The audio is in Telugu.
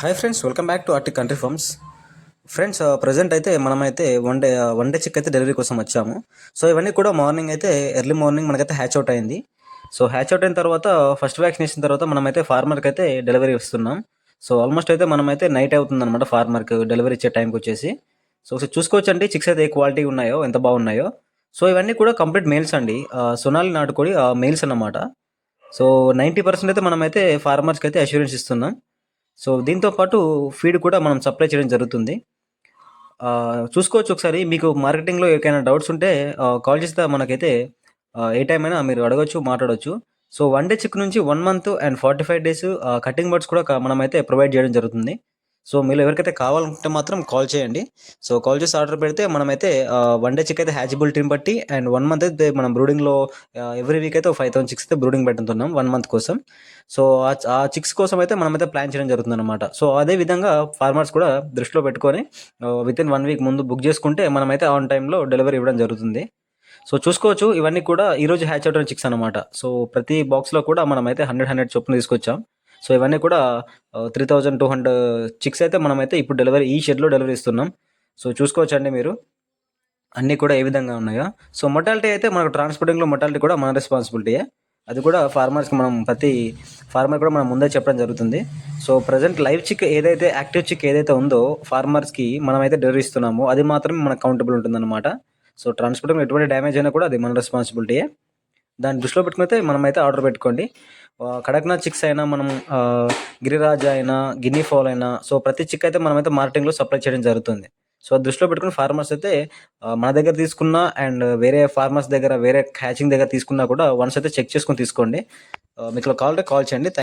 Hi friends, welcome back to Arctic country farms. Friends, present అయితే మనమైతే వన్ డే చిక్ అయితే డెలివరీ కోసం వచ్చాము. సో ఇవన్నీ కూడా మార్నింగ్ అయితే ఎర్లీ మార్నింగ్ మనకైతే హ్యాచ్ అవుట్ అయింది. సో హ్యాచ్ అవుట్ అయిన తర్వాత ఫస్ట్ వ్యాక్సినేషన్ తర్వాత మనమైతే ఫార్మర్కి అయితే డెలివరీ ఇస్తున్నాం. సో ఆల్మోస్ట్ అయితే మనమైతే నైట్ అవుతుంది అనమాట ఫార్మర్కి డెలివరీ ఇచ్చే టైంకి వచ్చేసి. సో ఒకసారి చూసుకోవచ్చండి చిక్స్ అయితే ఏ క్వాలిటీ ఉన్నాయో, ఎంత బాగున్నాయో. సో ఇవన్నీ కూడా కంప్లీట్ మెయిల్స్ అండి. సొనాలి నాటుకోడి మెయిల్స్ అన్నమాట. సో 90% అయితే మనమైతే ఫార్మర్స్కి అయితే అష్యూరెన్స్ ఇస్తున్నాం. సో దీంతో పాటు ఫీడ్ కూడా మనం సప్లై చేయడం జరుగుతుంది. చూసుకోవచ్చు ఒకసారి. మీకు మార్కెటింగ్లో ఏమైనా డౌట్స్ ఉంటే కాల్ చేస్తే మనకైతే ఏ టైం అయినా మీరు అడగచ్చు, మాట్లాడవచ్చు. సో 1 డే చిక్ నుంచి 1 month and 45 days cutting birds కూడా మనమైతే ప్రొవైడ్ చేయడం జరుగుతుంది. సో మీరు ఎవరికైతే కావాలనుకుంటే మాత్రం కాల్ చేయండి. సో కాల్ చేసి ఆర్డర్ పెడితే మనమైతే 1 డే చిక్ అయితే హ్యాచబిలిటీని బట్టి అండ్ 1 మంత్ అయితే మనం బ్రూడింగ్లో ఎవ్రీ వీక్ అయితే 5,000 చిక్స్ అయితే బ్రూడింగ్ పెడుతున్నాం 1 మంత్ కోసం. సో ఆ చిక్స్ కోసం అయితే మనమైతే ప్లాన్ చేయడం జరుగుతుంది అనమాట. సో అదే విధంగా ఫార్మర్స్ కూడా దృష్టిలో పెట్టుకొని విత్ ఇన్ 1 వీక్ ముందు బుక్ చేసుకుంటే మనమైతే ఆన్ టైంలో డెలివరీ ఇవ్వడం జరుగుతుంది. సో చూసుకోవచ్చు, ఇవన్నీ కూడా ఈరోజు హ్యాచ్ అవుట్ అయిన చిక్స్ అనమాట. సో ప్రతి బాక్స్లో కూడా మనమైతే 100 చొప్పున తీసుకొచ్చాం. సో ఇవన్నీ కూడా 3,200 చిక్స్ అయితే మనమైతే ఇప్పుడు డెలివరీ ఈ షెడ్లో డెలివరీ ఇస్తున్నాం. సో చూసుకోవచ్చు అండి మీరు అన్నీ కూడా ఏ విధంగా ఉన్నాయో. సో మొటాలిటీ అయితే మనకు ట్రాన్స్పోర్టింగ్లో మొటాలిటీ కూడా మన రెస్పాన్సిబిలిటీయే. అది కూడా ఫార్మర్స్కి మనం ప్రతి ఫార్మర్ కూడా మనం ముందే చెప్పడం జరుగుతుంది. సో ప్రజెంట్ లైవ్ చిక్ ఏదైతే యాక్టివ్ చిక్ ఏదైతే ఉందో ఫార్మర్స్కి మనమైతే డెలివరీ ఇస్తున్నామో అది మాత్రమే మనకు కౌంటబుల్ ఉంటుందన్నమాట. సో ట్రాన్స్పోర్టింగ్లో ఎటువంటి డ్యామేజ్ అయినా కూడా అది మన రెస్పాన్సిబిలిటీయే. దాన్ని దృష్టిలో పెట్టుకుని మనమైతే ఆర్డర్ పెట్టుకోండి. కడక్నాథ్ చిక్స్ అయినా, మనం గిరిరాజా అయినా, గిన్నీ ఫౌల్ అయినా, సో ప్రతి చిక్ అయితే మనమైతే మార్కెటింగ్లో సప్లై చేయడం జరుగుతుంది. సో దృష్టిలో పెట్టుకుని ఫార్మర్స్ అయితే మన దగ్గర తీసుకున్నా అండ్ వేరే ఫార్మర్స్ దగ్గర వేరే హ్యాచింగ్ దగ్గర తీసుకున్నా కూడా వన్స్ అయితే చెక్ చేసుకుని తీసుకోండి. మీకు కాల్ చేయండి.